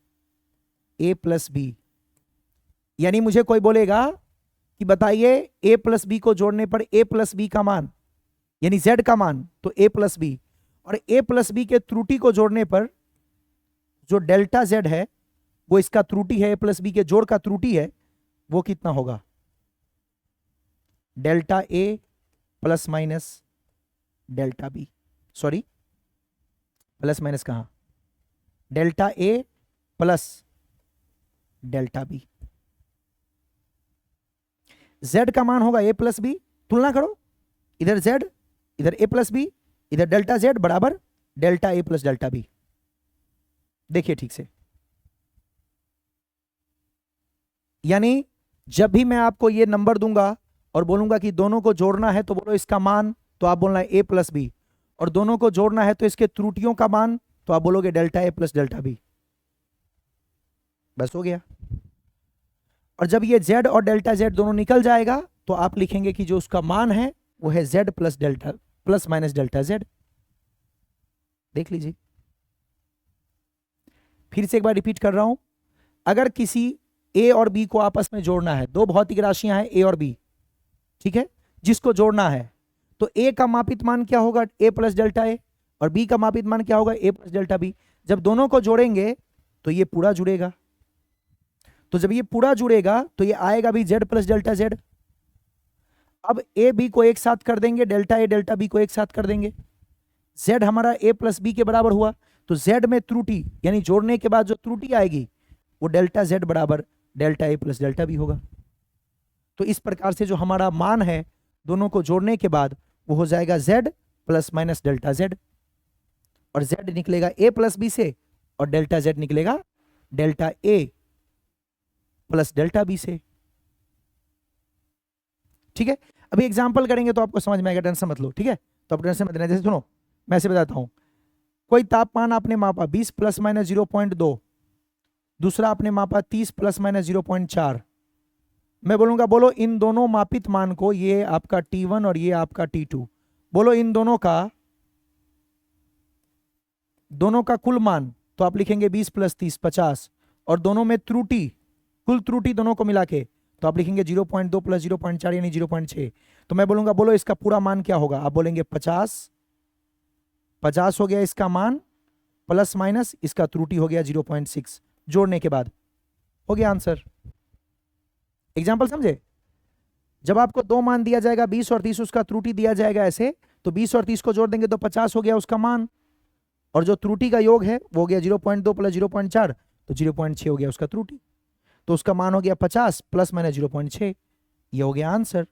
a plus B. यानी मुझे कोई बोलेगा कि बताइए a प्लस बी को जोड़ने पर a प्लस बी का मान, यानी z का मान, तो a प्लस बी, और a प्लस बी के त्रुटि को जोड़ने पर जो डेल्टा z है वो इसका त्रुटि है, a प्लस बी के जोड़ का त्रुटि है, वो कितना होगा? Delta a plus minus delta B, sorry plus minus कहां, delta a plus delta B. z का मान होगा a प्लस बी, तुलना करो, इधर z, इधर a प्लस बी, इधर डेल्टा z बराबर delta a plus delta B. देखिए ठीक से, यानी जब भी मैं आपको ये नंबर दूंगा और बोलूंगा कि दोनों को जोड़ना है तो बोलो इसका मान, तो आप बोलना a प्लस बी, और दोनों को जोड़ना है तो इसके त्रुटियों का मान, तो आप बोलोगे delta a plus delta B. बस हो गया। और जब ये z और डेल्टा z दोनों निकल जाएगा तो आप लिखेंगे कि जो उसका मान है वो है z plus delta plus minus delta z। देख लीजिए, फिर से एक बार रिपीट कर रहा हूं। अगर किसी a और b को आपस में जोड़ना है, दो भौतिक राशियां हैं a और b, ठीक है, जिसको जोड़ना है, तो a का मापित मान क्या होगा? a प्लस डेल्टा a, और b का मापित मान क्या होगा? a plus delta b। जब दोनों को जोड़ेंगे तो ये पूरा जुड़ेगा, तो जब ये पूरा जुड़ेगा तो ये आएगा भी z प्लस डेल्टा z। अब a b को एक साथ कर देंगे, डेल्टा a डेल्टा b को एक साथ कर देंगे, z हमारा a प्लस बी के बराबर हुआ, तो z में त्रुटि यानी जोड़ने के बाद जो त्रुटि आएगी वो डेल्टा z बराबर delta a plus delta B होगा। तो इस प्रकार से जो हमारा मान है दोनों को जोड़ने के बाद वो हो जाएगा z plus minus delta z, और z निकलेगा a प्लस बी से, और डेल्टा z निकलेगा delta a plus delta B से। ठीक है, अभी एग्जांपल करेंगे तो आपको समझ में आएगा, टेंशन मत लो, ठीक है। तो आप टेंशन मत लेना। जैसे सुनो, मैं ऐसे बताता हूं, कोई तापमान आपने मापा 20 प्लस माइनस 0.2, दूसरा आपने मापा 30 प्लस माइनस 0.4। मैं बोलूंगा बोलो इन दोनों मापित मान को, ये आपका T1 और ये आपका T2, बोलो इन दोनों का कुल मान, तो आप लिखेंगे 20 प्लस 30 50, और दोनों में त्रुटि, कुल त्रुटि दोनों को मिला के, तो आप लिखेंगे 0.2 प्लस 0.4 यानी 0.6। तो मैं बोलूंगा बोलो इसका पूरा मान क्या होगा? आप बोलेंगे 50 हो गया इसका मान, प्लस माइनस इसका त्रुटि हो गया 0.6, जोड़ने के बाद हो गया आंसर। एग्जाम्पल समझे? जब आपको दो मान दिया जाएगा 20 और 30, उसका त्रुटि दिया जाएगा ऐसे, तो 20 और 30 को जोड़ देंगे तो 50 हो गया उसका मान, और जो त्रुटि का योग है वो हो गया 0.2 प्लस 0.4, तो 0.6 हो गया उसका त्रुटि, तो उसका मान हो गया 50 प्लस माइनस 0.6। ये हो गया आंसर।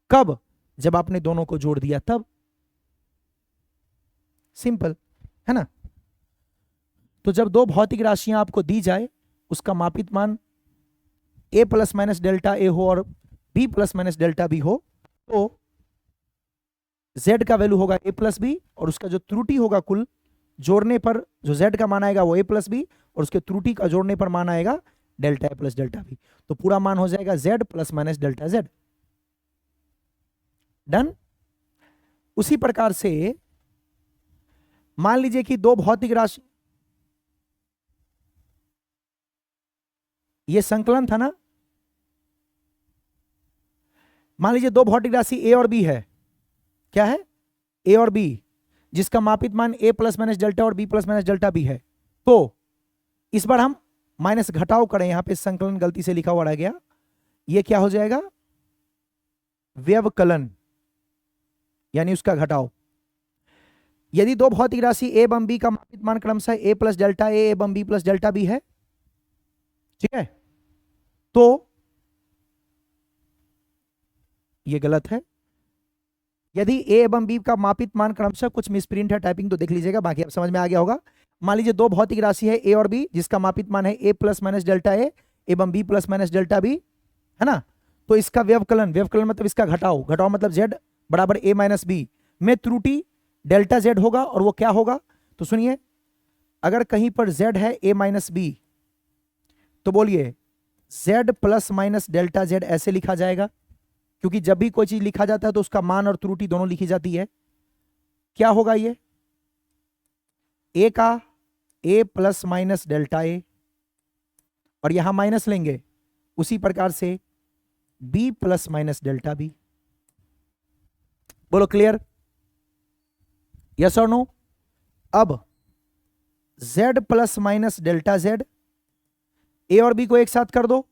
कब? जब आपने दोनों को जोड़ दिया तब। सिंपल है ना। तो जब दो भौतिक राशियां आपको दी जाए, उसका मापित मान a प्लस माइनस डेल्टा ए हो और b plus minus delta b हो, तो z का वैल्यू होगा a प्लस बी, और उसका जो त्रुटि होगा कुल जोड़ने पर जो z का मान आएगा वो a प्लस बी, और उसके त्रुटि का जोड़ने पर मान आएगा delta A plus delta B. तो पूरा मान हो जाएगा z plus minus delta z। Done. उसी प्रकार से मान लीजिए कि दो भौतिक राशि, ये संकलन था ना, मान लीजिए दो भौतिक राशि a और b है। क्या है? a और b, जिसका मापित मान a प्लस माइनस डेल्टा और b plus minus delta b है। तो इस बार हम माइनस घटाव करें, यहां पे संकलन गलती से लिखा हुआ रह गया, ये क्या हो जाएगा? व्यवकलन, यानी उसका घटाव। यदि दो भौतिक राशि a एवं b का मापित मान क्रमशः a प्लस डेल्टा a एवं b प्लस डेल्टा b है, ठीक है, तो ये गलत है। यदि a एवं b का मापित मान क्रमशः, कुछ मिसप्रिंट है, टाइपिंग तो देख लीजिएगा, बाकी अब समझ में आ गया होगा। मान लीजिए दो भौतिक राशि है a और b, जिसका मापित मान है a plus minus delta a एवं b plus minus delta b, है ना। तो इसका व्यवकलन, व्यवकलन मतलब इसका घटाव, घटाव मतलब z बराबर a माइनस बी में त्रुटि डेल्टा z होगा, और वो क्या होगा? तो सुनिए, अगर कहीं पर z है a माइनस बी, तो बोलिए z plus minus delta z ऐसे लिखा जाएगा, क्योंकि जब भी कोई चीज लिखा जाता है तो उसका मान और त्रुटि दोनों लिखी जाती है। क्या होगा ये? a का a plus minus delta a, और यहां माइनस लेंगे, उसी प्रकार से b plus minus delta b। बोलो क्लियर? यस और नो? अब z plus minus delta z, a और b को एक साथ कर दो,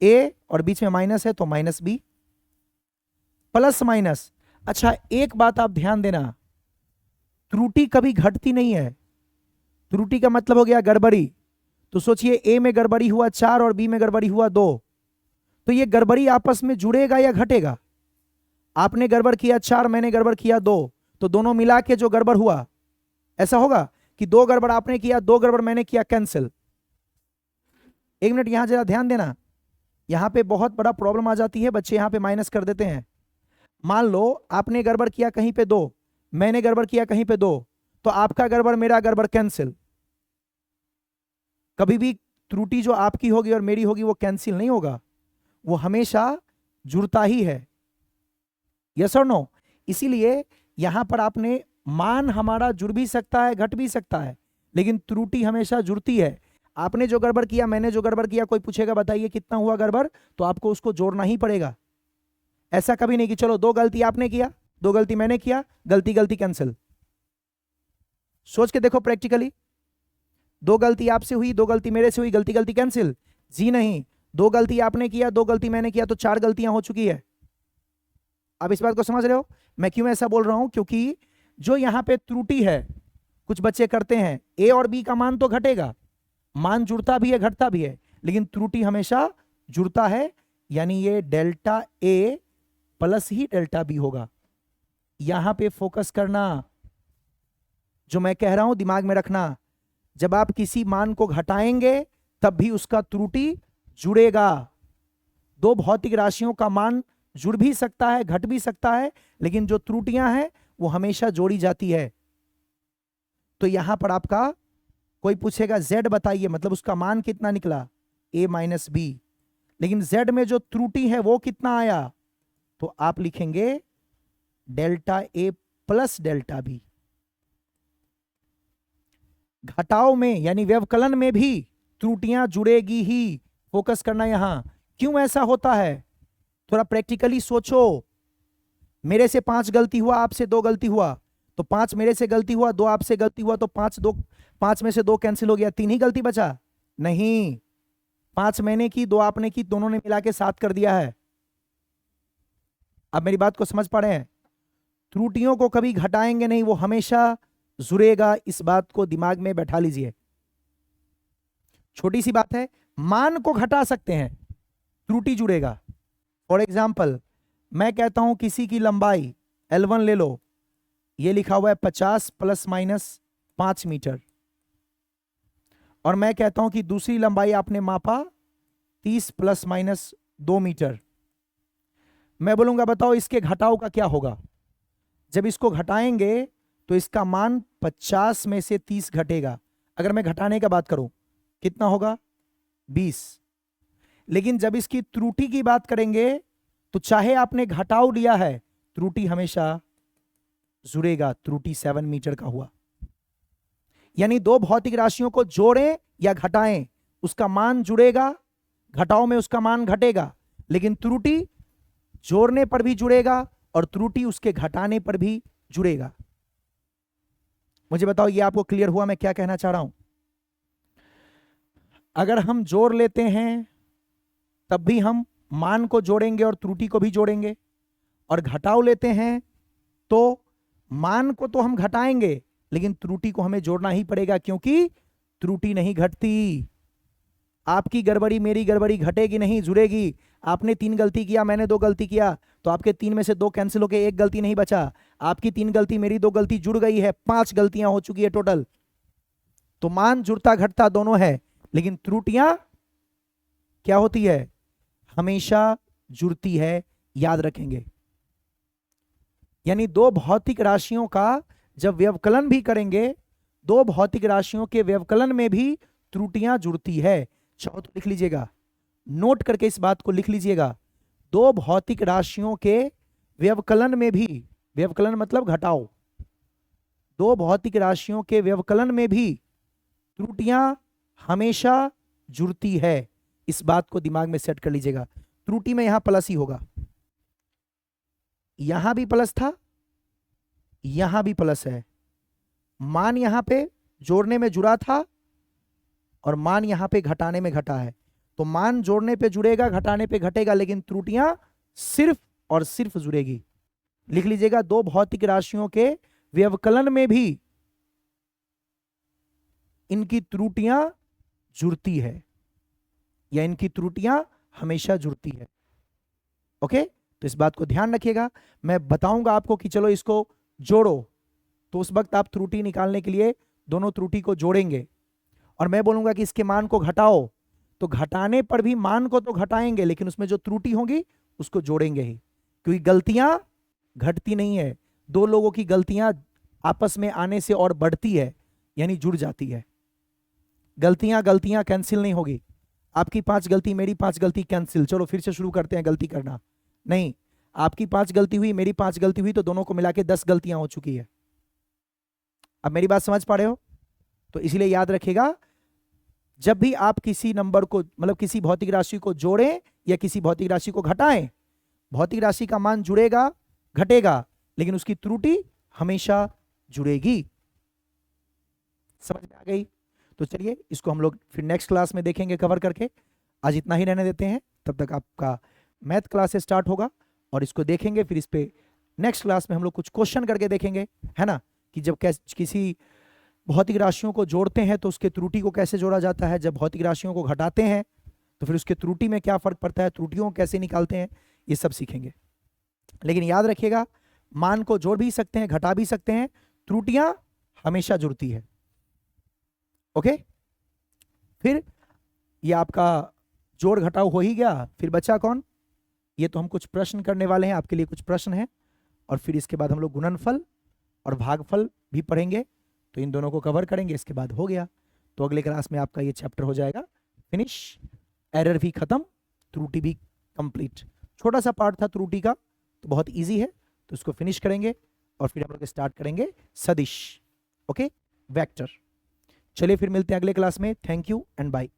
a और बीच में माइनस है तो माइनस b प्लस माइनस। अच्छा, एक बात आप ध्यान देना, त्रुटि कभी घटती नहीं है। त्रुटि का मतलब हो गया गड़बड़ी। तो सोचिए a में गड़बड़ी हुआ 4 और b में गड़बड़ी हुआ 2, तो ये गड़बड़ी आपस में जुड़ेगा या घटेगा? आपने गड़बड़ किया 4, मैंने गड़बड़ किया 2, तो दोनों मिला के जो गड़बड़ हुआ, ऐसा होगा कि 2 गड़बड़ आपने किया, 2 गड़बड़ मैंने किया, कैंसिल। एक मिनट यहां जरा ध्यान देना, यहां पे बहुत बड़ा प्रॉब्लम आ जाती है, बच्चे यहां पे माइनस कर देते हैं। मान लो आपने गड़बड़ किया कहीं पे 2, मैंने गड़बड़ किया कहीं पे 2, तो आपका गड़बड़ मेरा गड़बड़ कैंसिल। कभी भी त्रुटि जो आपकी होगी और मेरी होगी वो कैंसिल नहीं होगा, वो हमेशा जुड़ता ही है। यस और नो? इसीलिए यहां पर आपने मान हमारा जुड़ भी सकता है, घट भी सकता है, लेकिन त्रुटि हमेशा जुड़ती है। आपने जो गड़बड़ किया, मैंने जो गड़बड़ किया, कोई पूछेगा बताइए कितना हुआ गड़बड़, तो आपको उसको जोड़ना ही पड़ेगा। ऐसा कभी नहीं कि चलो 2 गलती आपने किया, 2 गलती मैंने किया, गलती गलती कैंसिल। सोच के देखो प्रैक्टिकली, 2 गलती आपसे हुई, 2 गलती मेरे से हुई, गलती गलती कैंसिल? जी नहीं, 2 गलती आपने किया, 2 गलती मैंने किया, तो 4 गलतियां हो चुकी है। अब इस बात को समझ रहे हो मैं क्यों ऐसा बोल रहा हूं? क्योंकि जो यहां पे त्रुटि है, कुछ बच्चे करते हैं, a और b का मान तो घटेगा, मान जुड़ता भी है घटता भी है, लेकिन त्रुटि हमेशा जुड़ता है, यानी ये delta a plus he delta b होगा। यहां पे फोकस करना, जो मैं कह रहा हूं दिमाग में रखना। जब आप किसी मान को घटाएंगे तब भी उसका त्रुटि जुड़ेगा। दो भौतिक राशियों का मान जुड़ भी सकता है, घट भी सकता है, लेकिन जो त्रुटियां हैं वो हमेशा जोड़ी जाती है। तो यहां पर आपका कोई पूछेगा z बताइए, मतलब उसका मान कितना निकला? a माइनस बी, लेकिन z में जो त्रुटि है वो कितना आया? तो आप लिखेंगे delta a plus delta b। घटाव में यानी व्यवकलन में भी त्रुटियां जुड़ेगी ही, फोकस करना यहां। क्यों ऐसा होता है? थोड़ा प्रैक्टिकली सोचो। मेरे से 5 गलती हुआ, आपसे 2 गलती हुआ, तो 5 मेरे से गलती हुआ, 2 आपसे गलती हुआ, तो 5 में से 2 कैंसिल हो गया, 3 ही गलती बचा? नहीं, 5 मैंने की, 2 आपने की, दोनों ने मिला के 7 कर दिया है। अब मेरी बात को समझ पा रहे हैं? त्रुटियों को कभी घटाएंगे नहीं, वो हमेशा जुड़ेगा, इस बात को दिमाग में बैठा लीजिए। छोटी सी बात है, मान को घटा सकते हैं, त्रुटि जुड़ेगा। फॉर एग्जाम्पल, मैं कहता हूं किसी की लंबाई L1 ले लो, ये लिखा हुआ है 50 प्लस माइनस 5 मीटर, और मैं कहता हूं कि दूसरी लंबाई आपने मापा 30 प्लस माइनस 2 मीटर। मैं बोलूंगा बताओ इसके घटाव का क्या होगा। जब इसको घटाएंगे तो इसका मान 50 में से 30 घटेगा। अगर मैं घटाने का बात करूं कितना होगा 20। लेकिन जब इसकी त्रुटि की बात करेंगे तो चाहे आपने घटाव लिया है, त्रुटि हमेशा जुड़ेगा। त्रुटि 7 मीटर का हुआ। यानी दो भौतिक राशियों को जोड़ें या घटाएं, उसका मान जुड़ेगा, घटाव में उसका मान घटेगा, लेकिन त्रुटि जोड़ने पर भी जुड़ेगा और त्रुटि उसके घटाने पर भी जुड़ेगा। मुझे बताओ ये आपको क्लियर हुआ मैं क्या कहना चाह रहा हूं। अगर हम जोड़ लेते हैं तब भी हम मान को जोड़ेंगे और त्रुटि को भी जोड़ेंगे, और घटाव लेते हैं तो मान को तो हम घटाएंगे लेकिन त्रुटि को हमें जोड़ना ही पड़ेगा, क्योंकि त्रुटि नहीं घटती। आपकी गड़बड़ी मेरी गड़बड़ी घटेगी नहीं, जुड़ेगी। आपने 3 गलती किया, मैंने 2 गलती किया, तो आपके 3 में से 2 कैंसिल होके 1 गलती नहीं बचा। आपकी 3 गलती मेरी 2 गलती जुड़ गई है, 5 गलतियां हो चुकी है टोटल। तो मान जुड़ता घटता दोनों है, लेकिन त्रुटियां क्या होती है, हमेशा जुड़ती है, याद रखेंगे। यानी दो भौतिक राशियों का जब व्यवकलन भी करेंगे, दो भौतिक राशियों के व्यवकलन में भी त्रुटियां जुड़ती है। चाहो तो लिख लीजिएगा, नोट करके इस बात को लिख लीजिएगा। दो भौतिक राशियों के व्यवकलन में भी, व्यवकलन मतलब घटाओ, दो भौतिक राशियों के व्यवकलन में भी त्रुटियां हमेशा जुड़ती है। इस बात को दिमाग में सेट कर लीजिएगा। त्रुटि में यहां प्लस ही होगा, यहां भी प्लस था, यहां भी प्लस है। मान यहां पे जोड़ने में जुड़ा था और मान यहां पे घटाने में घटा है। तो मान जोड़ने पे जुड़ेगा, घटाने पे घटेगा, लेकिन त्रुटियां सिर्फ और सिर्फ जुड़ेगी। लिख लीजिएगा, दो भौतिक राशियों के व्यवकलन में भी इनकी त्रुटियां जुड़ती है, या इनकी त्रुटियां हमेशा जुड़ती है। ओके, तो इस बात को ध्यान रखिएगा। मैं बताऊंगा आपको कि चलो इसको जोड़ो, तो उस वक्त आप त्रुटि निकालने के लिए दोनों त्रुटि को जोड़ेंगे, और मैं बोलूंगा कि इसके मान को घटाओ, तो घटाने पर भी मान को तो घटाएंगे, लेकिन उसमें जो त्रुटि होगी उसको जोड़ेंगे ही, क्योंकि गलतियां घटती नहीं है। दो लोगों की गलतियां आपस में आने से और बढ़ती है, यानी जुड़ जाती है। गलतियां कैंसिल नहीं होगी। आपकी 5 गलती, मेरी 5 गलती, कैंसिल। चलो फिर से शुरू करते हैं गलती करना। नहीं, आपकी 5 गलती हुई, मेरी 5 गलती हुई, तो दोनों को मिला के 10 गलतियां हो चुकी है। अब मेरी बात समझ पा रहे हो? तो इसलिए याद रखिएगा, जब भी आप किसी नंबर को, मतलब किसी भौतिक राशि को जोड़ें या किसी भौतिक राशि को घटाएं, भौतिक राशि का मान जुड़ेगा, घटेगा, लेकिन उसकी त्रुटि हमेशा जुड़ेगी। समझ में आ गई? तो चलिए इसको हम लोग फिर नेक्स्ट क्लास में देखेंगे कवर करके। आज इतना ही रहने देते हैं, तब तक आपका मैथ क्लास स्टार्ट होगा और इसको देखेंगे। फिर इस पे नेक्स्ट क्लास में हम लोग कुछ क्वेश्चन करके देखेंगे, है ना, कि जब किसी भौतिक राशियों को जोड़ते हैं तो उसके त्रुटि को कैसे जोड़ा जाता है, जब भौतिक राशियों को घटाते हैं तो फिर उसके त्रुटि में क्या फर्क पड़ता है, त्रुटियों को कैसे निकालते हैं, ये सब सीखेंगे। लेकिन याद रखिएगा, मान को जोड़ भी सकते हैं, घटा भी सकते हैं, त्रुटियां हमेशा जुड़ती है। ओके, फिर ये आपका जोड़ घटाव हो ही गया, फिर बचा कौन? ये तो हम कुछ प्रश्न करने वाले हैं, आपके लिए कुछ प्रश्न हैं, और फिर इसके बाद हम लोग गुणनफल और भागफल भी पढ़ेंगे। तो इन दोनों को कवर करेंगे, इसके बाद हो गया। तो अगले क्लास में आपका ये चैप्टर हो जाएगा फिनिश, एरर भी खत्म, त्रुटि भी कंप्लीट। छोटा सा पार्ट था त्रुटि का, तो बहुत इजी है, तो इसको फिनिश करेंगे और फिर हम लोग स्टार्ट करेंगे सदिश, ओके, वेक्टर। चलिए फिर मिलते हैं अगले क्लास में। Thank you and bye.